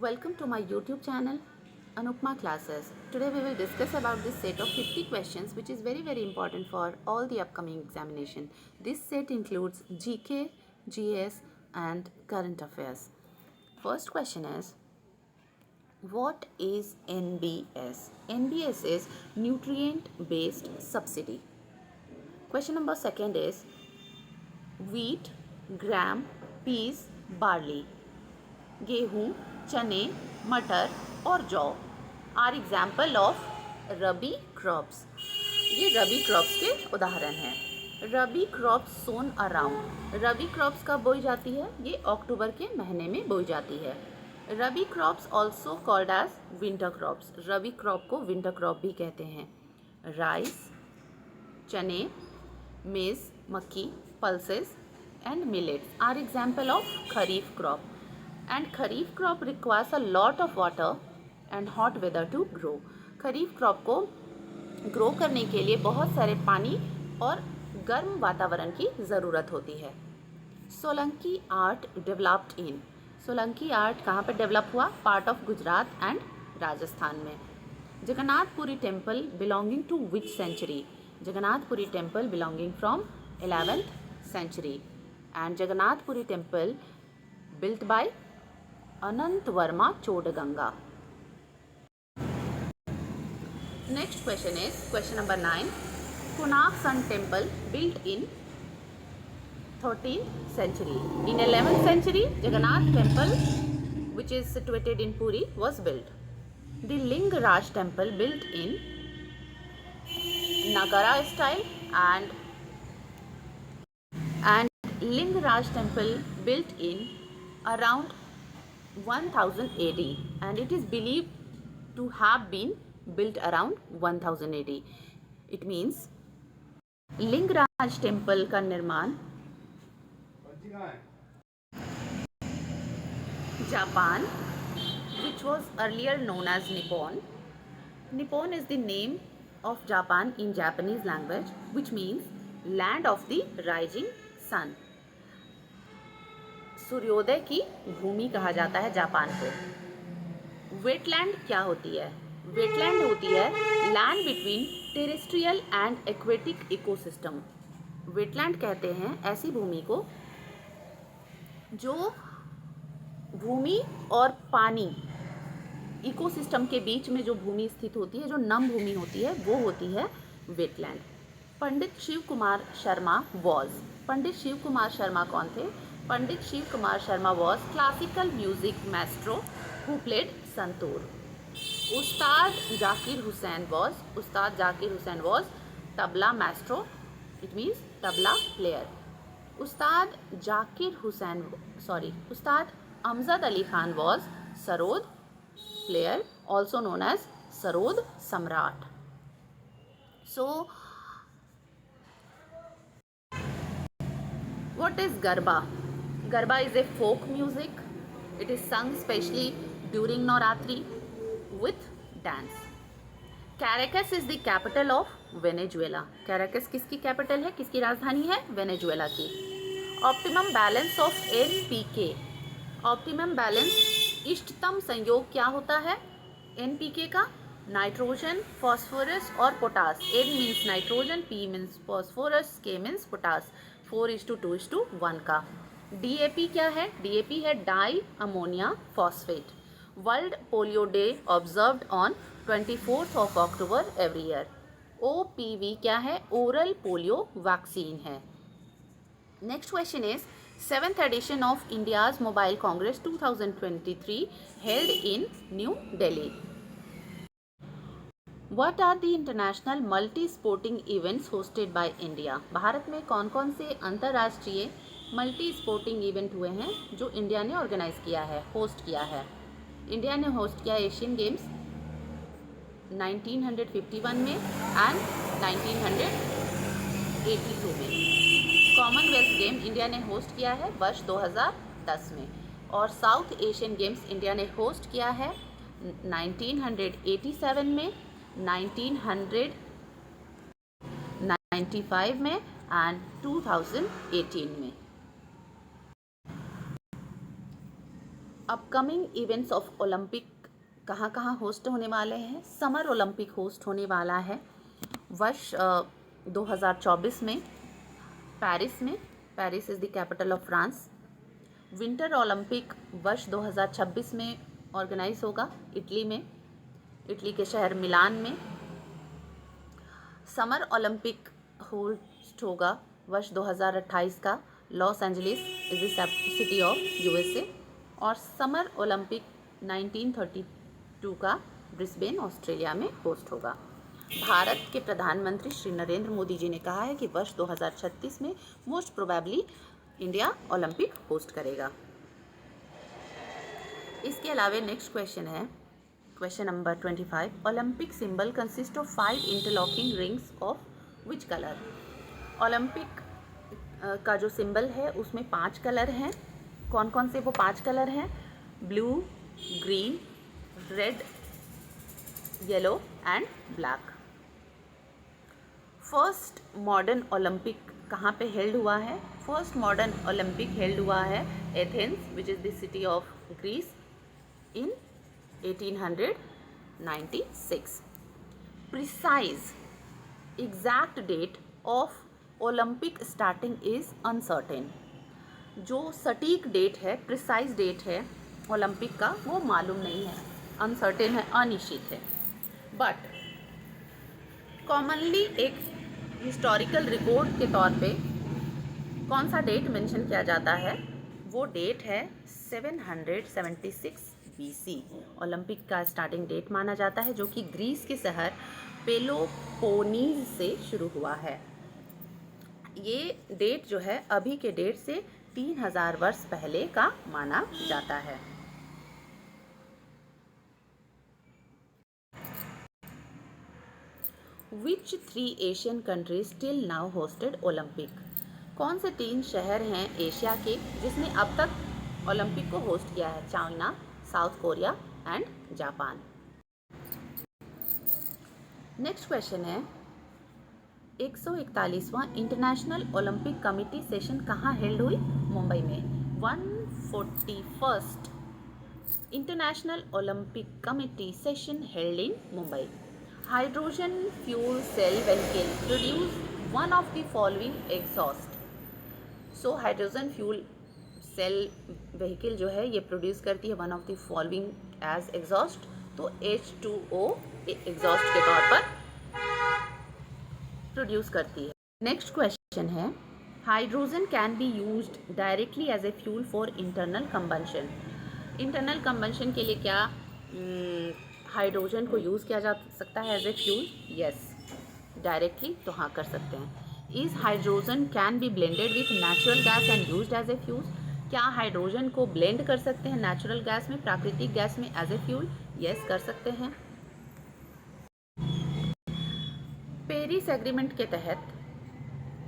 Welcome to my YouTube channel Anupma Classes. Today we will discuss about this set of 50 questions which is very important for all the upcoming examination. This set includes GK, GS and current affairs. First question is, what is NBS? NBS is nutrient based subsidy. Question number second is, wheat, gram, peas, barley, गेहूँ, चने, मटर और जौ are example of rabi crops. ये rabi crops के उदाहरण हैं. Rabi crops sown around. Rabi crops कब बोई जाती है? ये अक्टूबर के महीने में बोई जाती है. Rabi crops also called as winter crops. Rabi crop को विंटर क्रॉप भी कहते हैं. Rice, chane, maize, makki, pulses and millets are example of kharif crop. And kharif crop requires a lot of water and hot weather to grow. Kharif crop को grow करने के लिए बहुत सारे पानी और गर्म वातावरण की ज़रूरत होती है. Solanki art developed in. Solanki art कहाँ पर डेवलप हुआ? Part of Gujarat and Rajasthan में. Jagannathpuri temple belonging to which century? Jagannathpuri temple belonging from 11th century. And Jagannath Puri temple built by Anant Verma Chodaganga. Next question is question number 9. Konark Sun temple built in 13th century. In 11th century, Jagannath temple, which is situated in Puri, was built. The Lingaraj temple built in Nagara style and Lingaraj temple built in around 1000 AD and it is believed to have been built around 1000 AD. It means Lingaraj temple का निर्माण Japan, which was earlier known as Nippon. Nippon is the name of Japan in Japanese language, which means land of the rising sun. सूर्योदय की भूमि कहा जाता है Japan को. Wetland क्या होती है? वेटलैंड होती है land between terrestrial and aquatic ecosystem. Wetland कहते हैं ऐसी भूमि को जो भूमि और पानी इकोसिस्टम के बीच में जो भूमि स्थित होती है, जो नम भूमि होती है, वो होती है वेटलैंड. पंडित शिव कुमार शर्मा वॉज. पंडित शिव कुमार शर्मा कौन थे? Pandit Shiv Kumar Sharma was classical music maestro who played santoor. Ustad Zakir Hussain was tabla maestro. It means tabla player. Ustad Amjad Ali Khan was sarod player, also known as sarod samrat. So, what is Garba? Garba is a folk music. It is sung specially during Navratri with dance. Caracas is the capital of Venezuela. Caracas किसकी capital है? किसकी राजधानी है? Venezuela की. Optimum balance of NPK. Optimum balance इष्टतम संयोग क्या होता है NPK का? नाइट्रोजन, फॉस्फोरस और potash. N means nitrogen, P means phosphorus, K means potash. 4:2:1 का. DAP क्या है? DAP है di ammonia phosphate. World polio day observed on 24th of October every year. OPV क्या है? ओरल पोलियो वैक्सीन है. Next question is 7th edition of India's Mobile Congress 2023 held in New Delhi. What are the international multi-sporting events hosted by India? Bharat में कौन कौन से अंतर्राष्ट्रीय multi sporting event हुए हैं जो इंडिया ने ऑर्गेनाइज किया है, होस्ट किया है? इंडिया ने होस्ट किया एशियन गेम्स 1951 में एंड 1982 में. कॉमनवेल्थ गेम इंडिया ने होस्ट किया है वर्ष 2010 में. और साउथ एशियन गेम्स इंडिया ने होस्ट किया है 1987 में, 1995 में एंड 2018 में. अपकमिंग इवेंट्स ऑफ ओलंपिक कहाँ कहाँ होस्ट होने वाले हैं? समर ओलंपिक होस्ट होने वाला है वर्ष 2024 में पेरिस में। Paris is the capital of France. Winter Olympic वर्ष 2026 में ऑर्गेनाइज होगा इटली में, इटली के शहर मिलान में। समर ओलंपिक होस्ट होगा वर्ष 2028 का Los Angeles is the city of USA. और समर ओलंपिक 1932 का ब्रिस्बेन ऑस्ट्रेलिया में होस्ट होगा। भारत के प्रधानमंत्री श्री नरेंद्र मोदी जी ने कहा है कि वर्ष 2036 में most probably India Olympic host करेगा। इसके अलावा नेक्स्ट क्वेश्चन है question number 25। Olympic symbol consist of 5 interlocking rings of which colour? Olympic का जो सिंबल है उसमें 5 कलर हैं। कौन कौन से वो 5 कलर हैं? Blue, green, red, yellow and black. First modern Olympic कहाँ पे हेल्ड हुआ है? फर्स्ट मॉडर्न ओलंपिक हेल्ड हुआ है Athens which is the city of Greece in 1896. Precise exact date of Olympic starting is uncertain. जो सटीक date है, precise date है ओलंपिक का, वो मालूम नहीं है, अनसर्टेन है, अनिश्चित है। बट कॉमनली एक हिस्टोरिकल रिकॉर्ड के तौर पे कौन सा डेट मेंशन किया जाता है? वो डेट है 776 BC। ओलंपिक का स्टार्टिंग डेट माना जाता है, जो कि ग्रीस के शहर पेलोपोनीज से शुरू हुआ है। ये डेट जो है अभी के डेट से 3000 वर्ष पहले का माना जाता है। Which 3 Asian countries till now hosted Olympic? कौन से 3 शहर हैं एशिया के जिसने अब तक ओलंपिक को होस्ट किया है? China, South Korea and Japan. Next question है 141वां इंटरनेशनल ओलंपिक कमेटी सेशन कहाँ हेल्ड हुई? मुंबई में। 141st International Olympic Committee session held in Mumbai. Hydrogen fuel cell vehicle produce one of the following exhaust. So hydrogen fuel cell vehicle जो है ये produce करती है one of the following as exhaust. तो H2O exhaust के तौर पर produce करती है। नेक्स्ट क्वेश्चन है hydrogen can be used directly as a fuel for internal combustion. Internal combustion के लिए क्या हाइड्रोजन को यूज़ किया जा सकता है as a fuel? Yes, directly तो हाँ कर सकते हैं। Is hydrogen can be blended with natural gas and used as a fuel? क्या हाइड्रोजन को ब्लेंड कर सकते हैं नेचुरल गैस में, प्राकृतिक गैस में एज ए फ्यूल? यस, कर सकते हैं। पेरिस एग्रीमेंट के तहत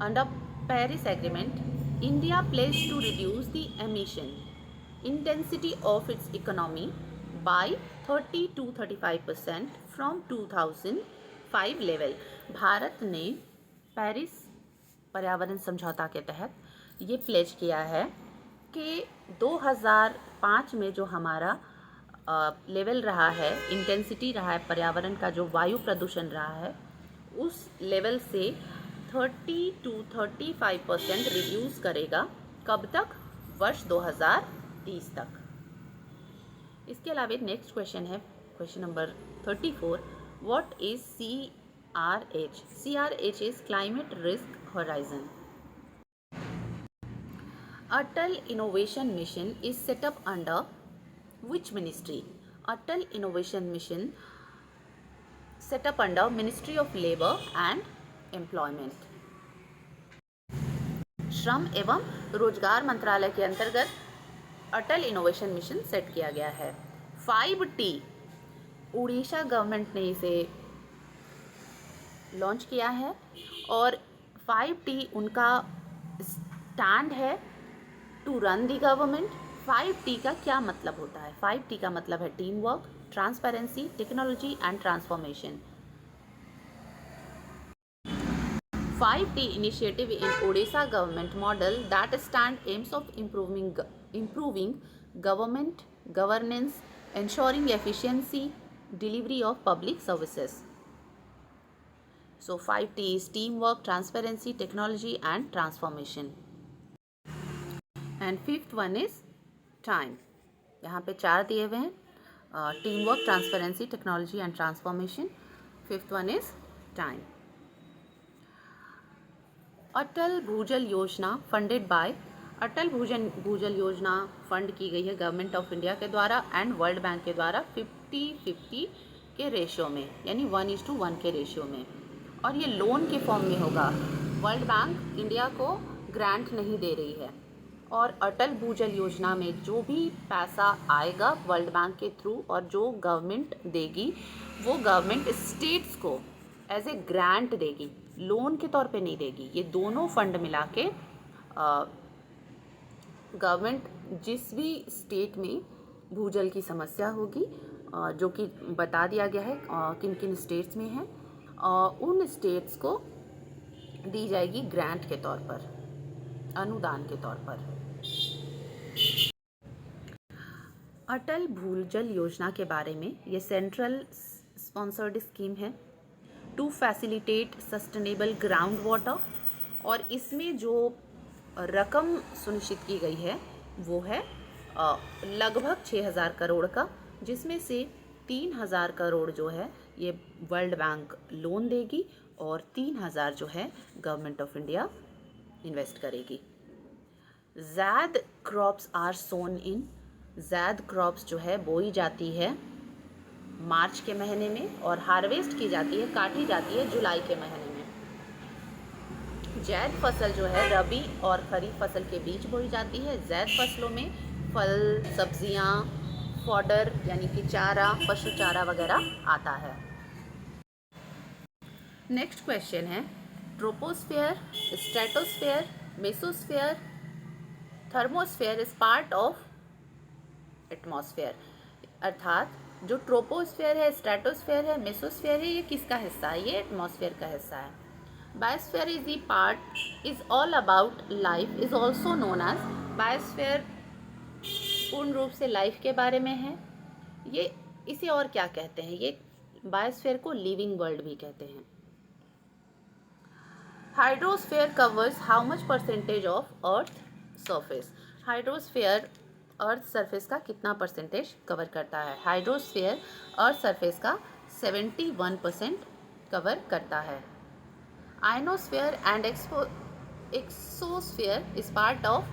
under Paris Agreement India pledge to reduce the emission intensity of its economy by 30 to 35% from 2005 level. Bharat ने पेरिस पर्यावरण समझौता के तहत ये प्लेज किया है कि 2005 में जो हमारा लेवल रहा है, इंटेंसिटी रहा है पर्यावरण का, जो वायु प्रदूषण रहा है, उस लेवल से 30 to 35% रिड्यूस करेगा। कब तक? वर्ष 2030 तक। इसके अलावा नेक्स्ट क्वेश्चन है question number 34। What is CRH? CRH is climate risk horizon. Atal Innovation Mission is set up under which ministry? Atal Innovation Mission set up under Ministry of Labour and Employment. श्रम एवं रोजगार मंत्रालय के अंतर्गत अटल innovation mission set किया गया है। 5T Orissa government ने इसे लॉन्च किया है और 5T उनका स्टैंड है to run the government. 5T का क्या मतलब होता है? 5T का मतलब है team work, transparency, technology and transformation. 5T initiative in Odisha government model that stand aims of improving government, governance, ensuring efficiency, delivery of public services. So 5 T's: teamwork, transparency, technology and transformation. And fifth one is time. यहाँ पे 4 दिए हुए हैं: teamwork, transparency, technology and transformation. Fifth one is time. अटल भूजल योजना funded by, अटल भूजल योजना fund की गई है गवर्नमेंट ऑफ इंडिया के द्वारा एंड वर्ल्ड बैंक के द्वारा 50-50 के रेशियो में, यानी 1:1 के रेशियो में, और ये लोन के फॉर्म में होगा। वर्ल्ड बैंक इंडिया को ग्रांट नहीं दे रही है, और अटल भूजल योजना में जो भी पैसा आएगा वर्ल्ड बैंक के थ्रू और जो गवर्नमेंट देगी वो गवर्नमेंट स्टेट्स को एज ए ग्रांट देगी, लोन के तौर पे नहीं देगी। ये दोनों फंड मिला के गवर्नमेंट जिस भी स्टेट में भूजल की समस्या होगी, जो कि बता दिया गया है किन किन स्टेट्स में है, उन स्टेट्स को दी जाएगी ग्रांट के तौर पर, अनुदान के तौर पर। अटल भूजल योजना के बारे में, ये सेंट्रल स्पॉन्सर्ड स्कीम है to facilitate sustainable ground water, और इसमें जो रकम सुनिश्चित की गई है वो है लगभग 6,000 करोड़ का, जिसमें से 3,000 करोड़ जो है ये वर्ल्ड बैंक लोन देगी और 3,000 जो है गवर्नमेंट ऑफ इंडिया इन्वेस्ट करेगी। Zaid crops are sown in, zaid crops जो है बोई जाती है मार्च के महीने में और हार्वेस्ट की जाती है, काटी जाती है जुलाई के महीने में। जैद फसल जो है रबी और खरीफ फसल के बीच बोई जाती है। जैद फसलों में फल, सब्जियां, फॉडर यानी कि चारा, पशु चारा वगैरह आता है। नेक्स्ट क्वेश्चन है troposphere, stratosphere, mesosphere, thermosphere is part of atmosphere. अर्थात जो ट्रोपोस्फेयर है, स्ट्रेटोस्फेयर है, मेसोस्फेयर है, ये किसका हिस्सा है? ये एटमॉस्फेयर का हिस्सा है। Biosphere is the part is all about life, is also known as biosphere. पूर्ण रूप से लाइफ के बारे में है ये। इसे और क्या कहते हैं? ये बायोस्फेयर को लिविंग वर्ल्ड भी कहते हैं। Hydrosphere covers how much percentage of earth surface? Hydrosphere earth surface का कितना परसेंटेज कवर करता है? हाइड्रोस्फेयर अर्थ सरफेस का 71% कवर करता है। Ionosphere and exosphere is part of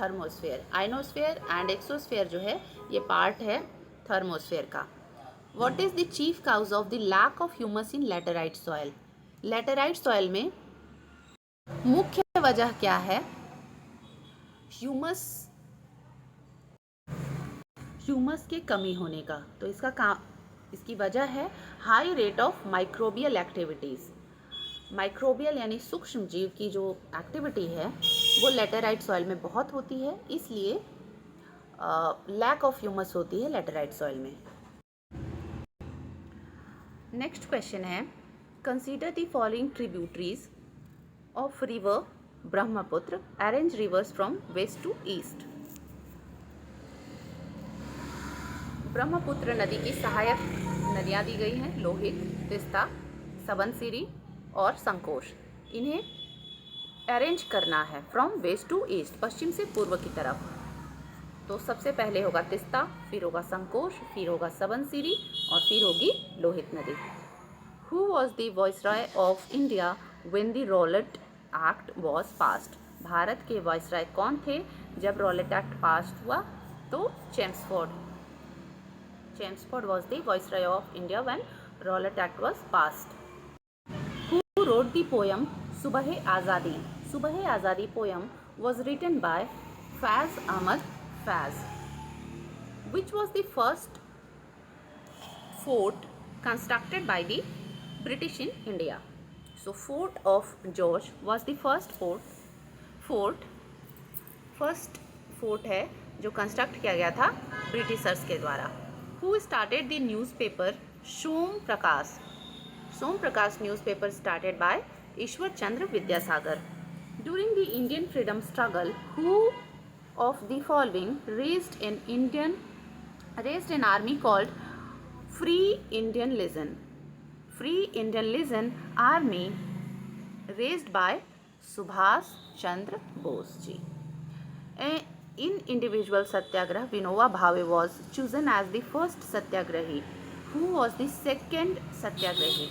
thermosphere. Ionosphere and exosphere जो है ये पार्ट है थर्मोस्फेयर का। What is the chief cause of the lack of humus in laterite soil? Laterite soil में मुख्य वजह क्या है ह्यूमस के कमी होने का? तो इसकी वजह है high rate of microbial activities. Microbial यानी सूक्ष्म जीव की जो एक्टिविटी है वो लैटेराइट सॉइल में बहुत होती है, इसलिए लैक ऑफ ह्यूमस होती है लैटेराइट सॉइल में। नेक्स्ट क्वेश्चन है consider the following tributaries of river Brahmaputra, arrange rivers from west to east. Brahmaputra नदी की सहायक नदियाँ दी गई हैं लोहित, तिस्ता, सबनसिरी और संकोश। इन्हें अरेंज करना है फ्रॉम वेस्ट टू ईस्ट, पश्चिम से पूर्व की तरफ। तो सबसे पहले होगा तिस्ता, फिर होगा संकोश, फिर होगा सबनसिरी और फिर होगी लोहित नदी। Who was the viceroy of India when the Rowlatt act was passed? Bharat के वाइसरॉय कौन थे जब रॉलेट एक्ट पास हुआ? तो Chelmsford was the viceroy of India when Rowlatt Act was passed. Who wrote the poem Subah-e-Azadi? Subah-e-Azadi poem was written by Faiz Ahmad Faiz. Which was the first fort constructed by the British in India? So Fort of George was the first fort है जो construct किया गया था Britishers के द्वारा। Who started the newspaper Som Prakash? Som Prakash newspaper started by Ishwar Chandra Vidyasagar. During the Indian freedom struggle, who of the following raised an army called Free Indian Legion? Free Indian Legion army raised by Subhash Chandra Bose ji. In individual satyagrah, Vinoba Bhave was chosen as the first satyagrahi. Who was the second satyagrahi?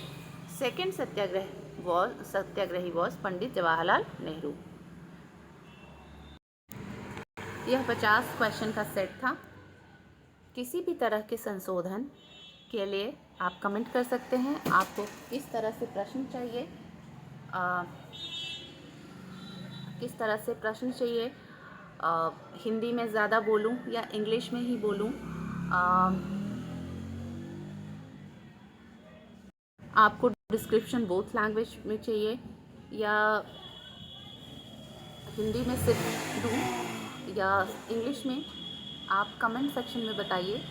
Second satyagrahi was Pandit Jawaharlal Nehru. यह 50 question का set था. किसी भी तरह के संशोधन के लिए आप कमेंट कर सकते हैं. आपको किस तरह से प्रश्न चाहिए, हिंदी में ज़्यादा बोलूं या इंग्लिश में ही बोलूं, आपको डिस्क्रिप्शन बोथ लैंग्वेज में चाहिए या हिंदी में सिर्फ दूं या इंग्लिश में, आप कमेंट सेक्शन में बताइए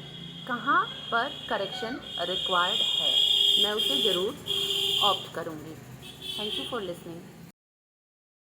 कहाँ पर करेक्शन रिक्वायर्ड है. मैं उसे ज़रूर ऑप्ट करूँगी. Thank you for listening.